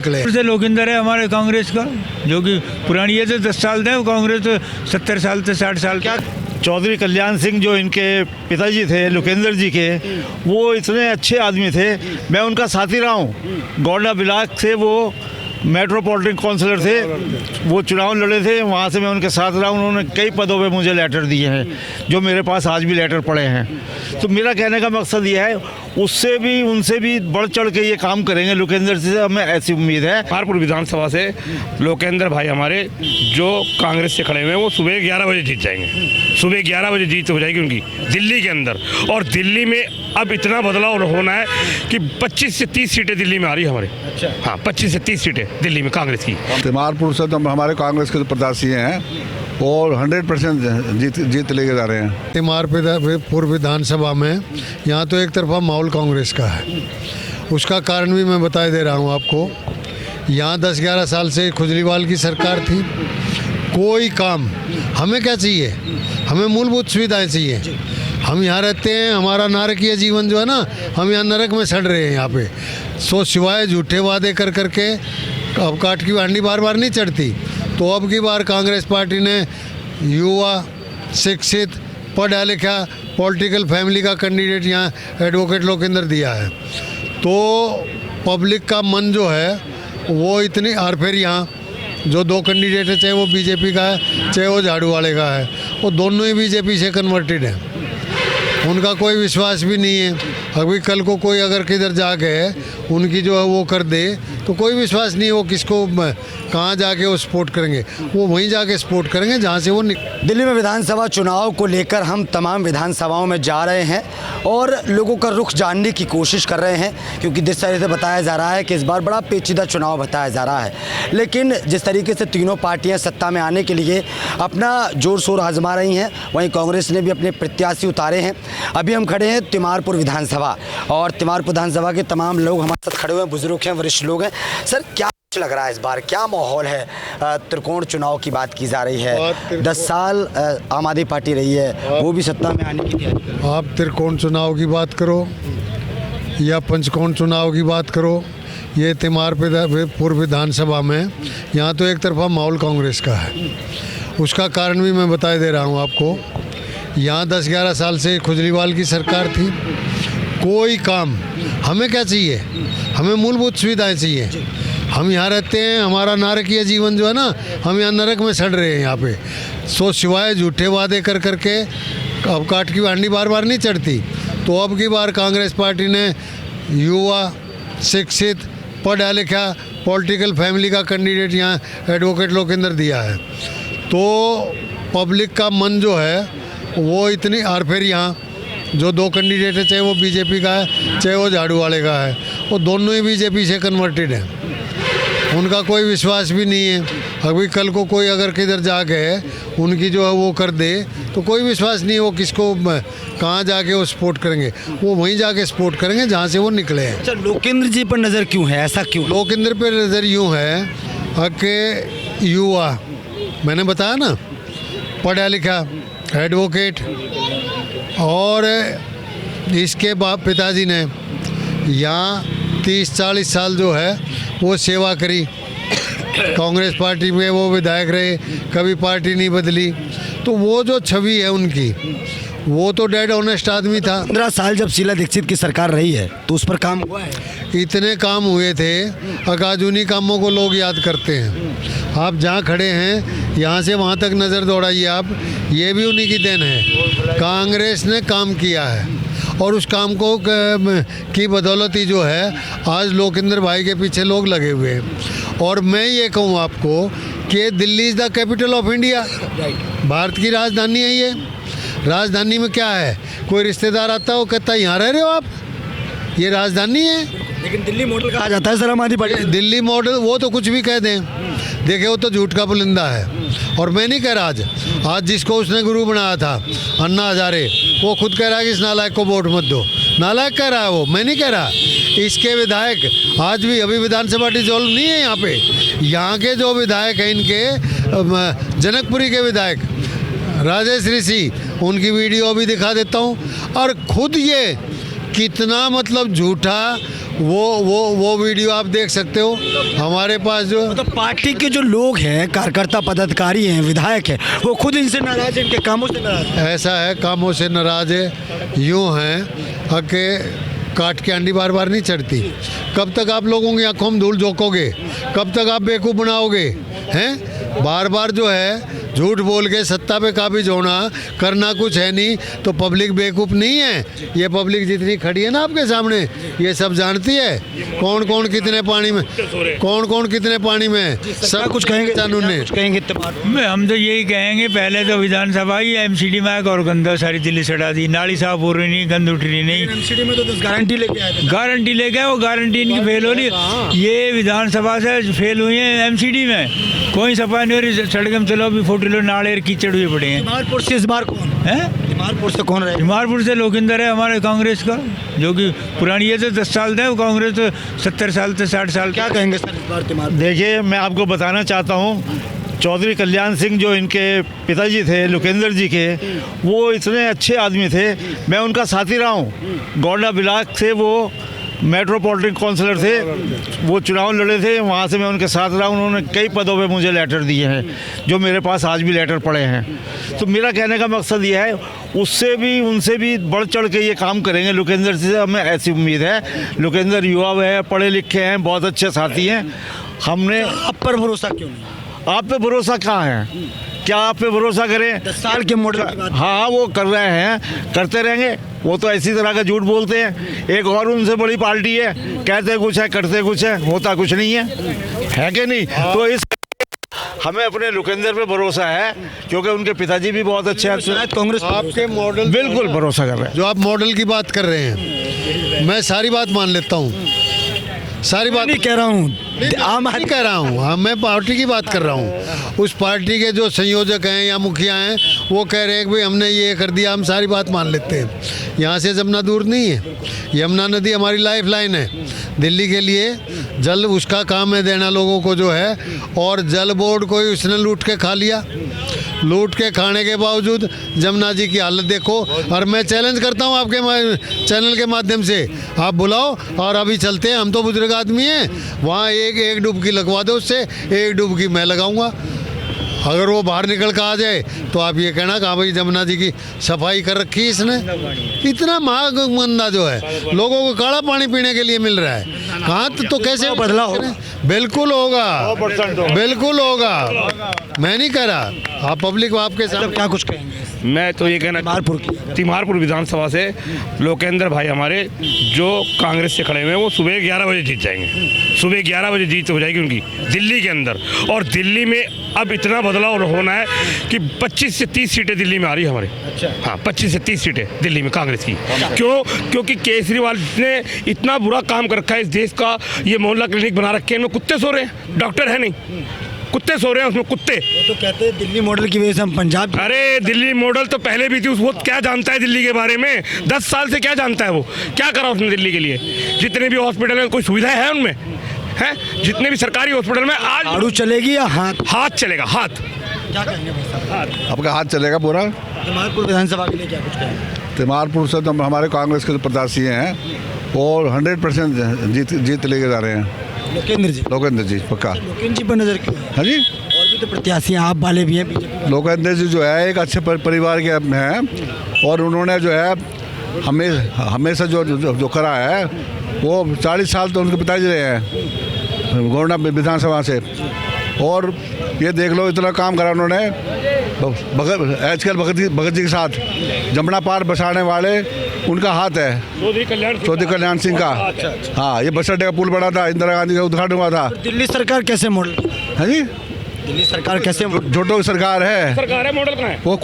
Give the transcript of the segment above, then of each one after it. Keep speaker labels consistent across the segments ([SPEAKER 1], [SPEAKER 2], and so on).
[SPEAKER 1] से लोकिंदर है हमारे कांग्रेस का, जो कि पुरानी है, तो 10 साल थे कांग्रेस, तो 70 साल से 60 साल क्या।
[SPEAKER 2] चौधरी कल्याण सिंह जो इनके पिताजी थे लोकेंद्र जी के, वो इतने अच्छे आदमी थे। मैं उनका साथी रहा हूँ। गौंडा ब्लॉक से वो मेट्रोपॉलिटन काउंसिलर थे, वो चुनाव लड़े थे, वहाँ से मैं उनके साथ रहा। उन्होंने कई पदों पे मुझे लेटर दिए हैं, जो मेरे पास आज भी लेटर पड़े हैं। तो मेरा कहने का मकसद ये है, उससे भी उनसे भी बढ़ चढ़ के ये काम करेंगे लोकेंद्र से, हमें ऐसी उम्मीद है।
[SPEAKER 3] मारपुर विधानसभा से लोकेंद्र भाई हमारे जो कांग्रेस से खड़े हुए हैं, वो सुबह 11 बजे जीत जाएंगे। सुबह 11 बजे जीत हो जाएगी उनकी दिल्ली के अंदर। और दिल्ली में अब इतना बदलाव होना है कि 25 से 30 सीटें दिल्ली में आ रही है हमारे।
[SPEAKER 1] अच्छा।
[SPEAKER 3] हाँ, 25 से 30 सीटें दिल्ली में कांग्रेस की।
[SPEAKER 4] तिमारपुर से तो हमारे कांग्रेस के जो प्रत्याशी हैं और 100% जीत लेके जा रहे हैं।
[SPEAKER 5] तिमारपुर विधानसभा में यहाँ तो एक तरफा माहौल कांग्रेस का है। उसका कारण भी मैं बता दे रहा हूँ आपको। यहाँ 10-11 साल से खुजलीवाल की सरकार थी। कोई काम, हमें क्या चाहिए, हमें मूलभूत सुविधाएं चाहिए। हम यहाँ रहते हैं, हमारा नारकीय जीवन जो है ना, हम यहाँ नरक में सड़ रहे हैं यहाँ पे। सो सिवाय झूठे वादे कर करके अब काट की हांडी बार बार नहीं चढ़ती। तो अब की बार कांग्रेस पार्टी ने युवा, शिक्षित, पढ़ा लिखा, पॉलिटिकल फैमिली का कैंडिडेट यहाँ एडवोकेट लोकेंद्र दिया है। तो पब्लिक का मन जो है वो इतनी, और फिर यहाँ जो दो कैंडिडेट है, चाहे वो बीजेपी का है चाहे वो झाड़ू वाले का है, वो दोनों ही बीजेपी से कन्वर्टेड है। उनका कोई विश्वास भी नहीं है। अभी कल को कोई अगर किधर जाके उनकी जो है वो कर दे तो कोई विश्वास नहीं है वो किसको कहाँ जाके वो सपोर्ट करेंगे। वो वहीं जाके सपोर्ट करेंगे जहाँ से वो
[SPEAKER 6] दिल्ली में विधानसभा चुनाव को लेकर हम तमाम विधानसभाओं में जा रहे हैं और लोगों का रुख जानने की कोशिश कर रहे हैं, क्योंकि जिस तरह से बताया जा रहा है कि इस बार बड़ा पेचीदा चुनाव बताया जा रहा है। लेकिन जिस तरीके से तीनों पार्टियां सत्ता में आने के लिए अपना जोर शोर आजमा रही हैं, वहीं कांग्रेस ने भी अपने प्रत्याशी उतारे हैं। अभी हम खड़े हैं तिमारपुर विधानसभा, और तिमारपुर विधानसभा के तमाम लोग हमारे साथ खड़े हुए हैं, बुजुर्ग हैं, वरिष्ठ लोग हैं। सर, क्या लग रहा है इस बार, क्या माहौल है? त्रिकोण चुनाव की बात की जा रही है। 10 साल आम आदमी पार्टी रही है, वो भी सत्ता में आने की तैयारी कर रही है।
[SPEAKER 5] आप त्रिकोण चुनाव की बात करो या पंचकोण चुनाव की बात करो, ये तिमारपुर विधानसभा में यहाँ तो एक तरफा माहौल कांग्रेस का है। उसका कारण भी मैं बता दे रहा हूँ आपको। यहाँ 10-11 साल से खुजलीवाल की सरकार थी। कोई काम, हमें क्या चाहिए, हमें मूलभूत सुविधाएं चाहिए। हम यहाँ रहते हैं, हमारा नारकीय जीवन जो है ना, हम यहाँ नरक में सड़ रहे हैं यहाँ पे। सो सिवाय झूठे वादे कर करके अब काट की हांडी बार बार नहीं चढ़ती। तो अब की बार कांग्रेस पार्टी ने युवा, शिक्षित, पढ़ा लिखा, पॉलिटिकल फैमिली का कैंडिडेट यहाँ एडवोकेट लोकेंद्र दिया है। तो पब्लिक का मन जो है वो इतनी, और फिर यहाँ जो दो कैंडिडेट है, चाहे वो बीजेपी का है चाहे वो झाड़ू वाले का है, वो दोनों ही बीजेपी से कन्वर्टेड है। उनका कोई विश्वास भी नहीं है। अभी कल को कोई अगर किधर जाके उनकी जो है वो कर दे तो कोई विश्वास नहीं है वो किसको कहाँ जाके वो सपोर्ट करेंगे। वो वहीं जाके सपोर्ट करेंगे जहाँ से वो निकले हैं।
[SPEAKER 6] अच्छा, लोकेंद्र जी पर नज़र क्यों है, ऐसा क्यों?
[SPEAKER 5] लोकेंद्र पर नज़र यूँ है कि युवा, मैंने बताया ना, पढ़ा लिखा, एडवोकेट, और इसके पिताजी ने यहाँ 30-40 साल जो है वो सेवा करी। कांग्रेस पार्टी में वो विधायक रहे, कभी पार्टी नहीं बदली। तो वो जो छवि है उनकी, वो तो डेड ऑनेस्ट आदमी था।
[SPEAKER 6] 15 साल जब शीला दीक्षित की सरकार रही है तो उस पर काम हुआ है।
[SPEAKER 5] इतने काम हुए थे, अकाजूनी कामों को लोग याद करते हैं। आप जहाँ खड़े हैं यहाँ से वहाँ तक नज़र दौड़ाइए आप, ये भी उन्हीं की देन है। कांग्रेस ने काम किया है और उस काम को की बदौलत ही जो है आज लोकेंद्र भाई के पीछे लोग लगे हुए हैं। और मैं ये कहूँ आपको कि Delhi is the capital of India, Bharat की राजधानी है ये। राजधानी में क्या है, कोई रिश्तेदार आता हो कहता है यहाँ रह रहे हो आप, ये राजधानी है।
[SPEAKER 6] लेकिन दिल्ली मॉडल कहा जाता है सर हमारी पार्टी।
[SPEAKER 5] दिल्ली मॉडल वो तो कुछ भी कह दें, देखे वो तो झूठ का पुलिंदा है। और मैं नहीं कह रहा, आज जिसको उसने गुरु बनाया था अन्ना हजारे, वो खुद कह रहा है कि इस नालायक को वोट मत दो। नालायक कह रहा है वो, मैं नहीं कह रहा। इसके विधायक आज भी, अभी विधानसभा डिसॉल्व नहीं है यहाँ पे, यहाँ के जो विधायक हैं इनके जनकपुरी के विधायक राजेश ऋषि, उनकी वीडियो भी दिखा देता हूँ। और खुद ये कितना मतलब झूठा वो वीडियो आप देख सकते हो। हमारे पास जो
[SPEAKER 6] मतलब पार्टी के जो लोग हैं, कार्यकर्ता पदाधिकारी हैं, विधायक हैं, वो खुद इनसे नाराज हैं, इनके कामों से नाराज हैं।
[SPEAKER 5] ऐसा है, कामों से नाराज है, यूँ हैं कि काट के अंडी बार बार नहीं चढ़ती। कब तक आप लोगों की आंखों में धूल झोंकोगे? कब तक आप बेवकूफ़ बनाओगे? हैं बार बार जो है झूठ बोल के सत्ता पे काबिज होना, करना कुछ है नहीं, तो पब्लिक बेवकूफ़ नहीं है। ये पब्लिक जितनी खड़ी है ना आपके सामने, ये सब जानती है कौन कौन कितने पानी में, कौन कितने पानी में है। सब
[SPEAKER 6] कुछ कहेंगे,
[SPEAKER 5] कानून
[SPEAKER 6] कुछ कहेंगे
[SPEAKER 1] हम तो यही कहेंगे, पहले तो विधानसभा ही एमसीडी में और गंदा सारी दिल्ली सड़ा दी, नाली साफ हो रही नहीं, गंद उठ रही नहीं।
[SPEAKER 6] एमसीडी में तो 10 गारंटी लेके आए थे।
[SPEAKER 1] गारंटी लेके वो गारंटी इनकी फेल हो रही। ये विधानसभा से फेल हुई है एमसीडी में, कोई सफाई नहीं हो रही। सड़क में चलो अभी फोटो लो, नाले कीचड़ हुए पड़े हैं।
[SPEAKER 6] बीमारपुर से इस बार कौन
[SPEAKER 1] हैं?
[SPEAKER 6] बीमारपुर से कौन रहे?
[SPEAKER 1] बीमारपुर से लोकिंदर है हमारे कांग्रेस का, जो कि पुरानी है तो 10 साल है, वो कांग्रेस तो 70 साल से 60 साल।
[SPEAKER 6] क्या कहेंगे सर इस बार बीमार?
[SPEAKER 2] देखिए, मैं आपको बताना चाहता हूँ, चौधरी कल्याण सिंह जो इनके पिताजी थे, लोकेंद्र जी के, वो इतने अच्छे आदमी थे। मैं उनका साथी रहा हूँ। गोंडा ब्लॉक से वो मेट्रोपॉलिटन काउंसिलर थे, वो चुनाव लड़े थे, वहाँ से मैं उनके साथ रहा। उन्होंने कई पदों पे मुझे लेटर दिए हैं, जो मेरे पास आज भी लेटर पड़े हैं। तो मेरा कहने का मकसद ये है, उससे भी उनसे भी बढ़ चढ़ के ये काम करेंगे। लोकेंद्र से हमें ऐसी उम्मीद है। लोकेंद्र युवा है, पढ़े लिखे हैं, बहुत अच्छे साथी हैं। हमने
[SPEAKER 6] आप पर भरोसा क्यों नहीं?
[SPEAKER 2] आप पे भरोसा कहाँ है? क्या आप पे भरोसा करें?
[SPEAKER 6] 10 साल के मॉडल की बात।
[SPEAKER 2] हाँ, वो कर रहे हैं, करते रहेंगे। वो तो ऐसी तरह का झूठ बोलते हैं। एक और उनसे बड़ी पार्टी है, कहते कुछ है, करते कुछ है, होता कुछ नहीं है कि नहीं? तो इस हमें अपने लोकेंद्र पे भरोसा है, क्योंकि उनके पिताजी भी बहुत अच्छे हैं।
[SPEAKER 6] कांग्रेस
[SPEAKER 5] आपके मॉडल
[SPEAKER 2] बिल्कुल भरोसा कर रहे हैं।
[SPEAKER 5] जो आप मॉडल की बात कर रहे हैं, मैं सारी बात मान लेता हूँ, सारी बात
[SPEAKER 6] नहीं कह रहा हूँ,
[SPEAKER 5] आम नहीं कह रहा हूँ। हाँ, मैं पार्टी की बात कर रहा हूँ। उस पार्टी के जो संयोजक हैं या मुखिया हैं, वो कह रहे हैं कि भाई हमने ये कर दिया, हम सारी बात मान लेते हैं। यहाँ से यमुना दूर नहीं है, यमुना नदी हमारी लाइफ लाइन है। दिल्ली के लिए जल उसका काम है देना लोगों को जो है, और जल बोर्ड को ही उसने लूट के खा लिया। लूट के खाने के बावजूद जमुना जी की हालत देखो। और मैं चैलेंज करता हूँ आपके चैनल के माध्यम से, आप बुलाओ और अभी चलते हैं। हम तो बुजुर्ग आदमी हैं, वहाँ एक डुबकी लगवा दो, उससे एक डुबकी मैं लगाऊंगा। अगर वो बाहर निकल कर आ जाए तो आप ये कहना कि हाँ भाई जमुना जी की सफाई कर रखी है इसने। इतना मंदा जो है, लोगों को काला पानी पीने के लिए मिल रहा है। कहाँ तो कैसे
[SPEAKER 6] बदलाव?
[SPEAKER 2] बिल्कुल होगा, बिल्कुल होगा। मैं नहीं कह रहा, आप पब्लिक आपके साथ
[SPEAKER 6] क्या कुछ कहेंगे?
[SPEAKER 3] मैं तो ये कहना तिमारपुर विधानसभा से लोकेंद्र भाई हमारे जो कांग्रेस से खड़े हुए हैं, वो सुबह 11 बजे जीत जाएंगे। सुबह 11 बजे जीत हो जाएगी उनकी दिल्ली के अंदर। और दिल्ली में अब इतना बदलाव होना है कि 25 से 30 सीटें दिल्ली में आ रही है हमारे। हाँ, 25 से 30 सीटें दिल्ली में कांग्रेस की। क्यों? क्योंकि केजरीवाल ने इतना बुरा काम कर रखा है इस देश का। ये मोहल्ला क्लिनिक बना रखे हैं, इनमें कुत्ते सो रहे हैं, डॉक्टर है नहीं, कुत्ते सो रहे हैं उसमें, कुत्ते।
[SPEAKER 6] वो तो कहते हैं दिल्ली मॉडल की वजह से हम पंजाब।
[SPEAKER 3] अरे दिल्ली मॉडल तो पहले भी थी, वो क्या जानता है दिल्ली के बारे में? 10 साल से क्या जानता है वो? क्या करा उसने दिल्ली के लिए? जितने भी हॉस्पिटल में कोई सुविधा है उनमें? है जितने भी सरकारी हॉस्पिटल में आज
[SPEAKER 6] झाड़ू चलेगी या हाथ
[SPEAKER 3] चलेगा? हाथ।
[SPEAKER 6] क्या कहेंगे
[SPEAKER 4] आपका हाथ चलेगा पूरा।
[SPEAKER 6] तिमारपुर विधानसभा के लिए क्या कुछ कहेंगे?
[SPEAKER 4] तिमारपुर से तो हमारे कांग्रेस के जो प्रत्याशी हैं, और 100% जीत लेके जा रहे हैं। लोकेंद्र जी पक्का।
[SPEAKER 6] लोकेंद्र जी पर नजर क्यों?
[SPEAKER 4] हाँ जी,
[SPEAKER 6] और भी तो प्रत्याशी हैं, आप वाले भी हैं बीजेपी।
[SPEAKER 4] लोकेंद्र जी जो है एक अच्छे परिवार के हैं, और उन्होंने जो है हमेशा जो करा है, वो 40 साल तो उनके पिताजी रहे हैं गोंडा विधानसभा से। और ये देख लो, इतना काम करा उन्होंने। आजकल भगत जी के साथ जमुना पार बसाने वाले उनका हाथ है, चौधरी कल्याण सिंह का। हाँ, ये बस अड्डे का पुल बना था, इंदिरा गांधी का उद्घाटन हुआ था।
[SPEAKER 6] दिल्ली सरकार कैसे मॉडल?
[SPEAKER 4] हाँ जी,
[SPEAKER 6] दिल्ली सरकार कैसे?
[SPEAKER 4] जोटो की सरकार है।
[SPEAKER 3] मॉडल कहाँ है?
[SPEAKER 4] वो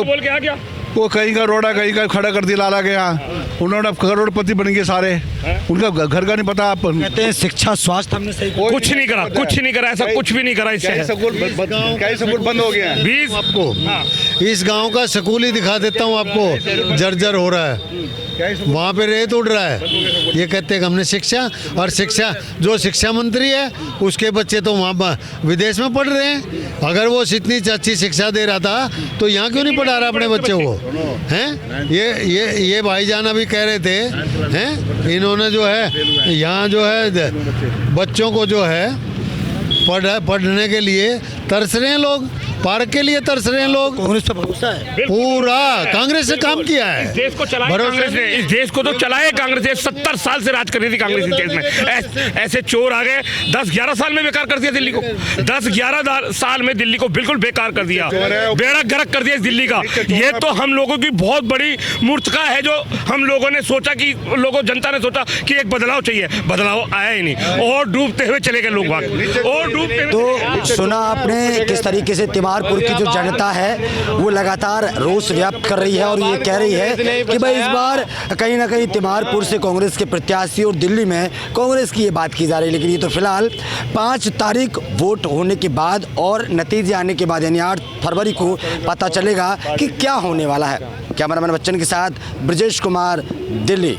[SPEAKER 3] बोल के आ गया।
[SPEAKER 4] वो कहीं का रोड़ा कहीं का खड़ा कर दिया लाला के यहाँ। उन्होंने अब करोड़पति बन गए सारे, उनका घर का नहीं पता। आप
[SPEAKER 6] कहते हैं शिक्षा स्वास्थ्य हमने सही
[SPEAKER 3] कुछ नहीं करा, कुछ नहीं करा, ऐसा कुछ भी नहीं करा। इससे
[SPEAKER 4] कई स्कूल बंद हो गए हैं।
[SPEAKER 3] 20
[SPEAKER 5] आपको इस गांव का स्कूल ही दिखा देता हूं आपको, जर्जर हो रहा है, वहाँ पे रेत उड़ रहा है। ये कहते हैं कि हमने शिक्षा, और शिक्षा जो शिक्षा मंत्री है उसके बच्चे तो वहाँ विदेश में पढ़ रहे हैं। अगर वो इतनी अच्छी शिक्षा दे रहा था तो यहाँ क्यों नहीं पढ़ा रहा अपने बच्चे को? हैं। ये भाईजान अभी कह रहे थे हैं, इन्होंने जो है यहाँ जो है बच्चों को जो है पढ़ने के लिए तरस रहे हैं लोग, पार्क के लिए तरस रहे हैं लोग।
[SPEAKER 6] कांग्रेस पर भरोसा है
[SPEAKER 5] पूरा कांग्रेस ने काम किया है।
[SPEAKER 3] इस देश को चलाया कांग्रेस ने, इस देश को तो चलाया कांग्रेस ने। 70 साल से राज कर रही थी कांग्रेस इस देश में। ऐसे चोर आ गए, 10-11 साल में बेकार कर दिया दिल्ली को। 10-11 साल में दिल्ली को बिल्कुल बेकार कर दिया, बेड़ा गर्क कर दिया इस दिल्ली का। ये तो हम लोगों की बहुत बड़ी मूर्खता है जो हम लोगों ने सोचा कि जनता ने सोचा कि एक बदलाव चाहिए, बदलाव आया ही नहीं और डूबते हुए चले गए लोग और डूबते हुए।
[SPEAKER 6] तो सुना आपने किस तरीके से तिमारपुर की जो जनता है वो लगातार रोष व्यक्त कर रही है और ये कह रही है कि भाई इस बार कहीं ना कहीं तिमारपुर से कांग्रेस के प्रत्याशी और दिल्ली में कांग्रेस की ये बात की जा रही है। लेकिन ये तो फिलहाल 5 तारीख वोट होने के बाद और नतीजे आने के बाद यानी 8 फरवरी को पता चलेगा कि क्या होने वाला है। कैमरामैन बच्चन के साथ ब्रजेश कुमार, दिल्ली।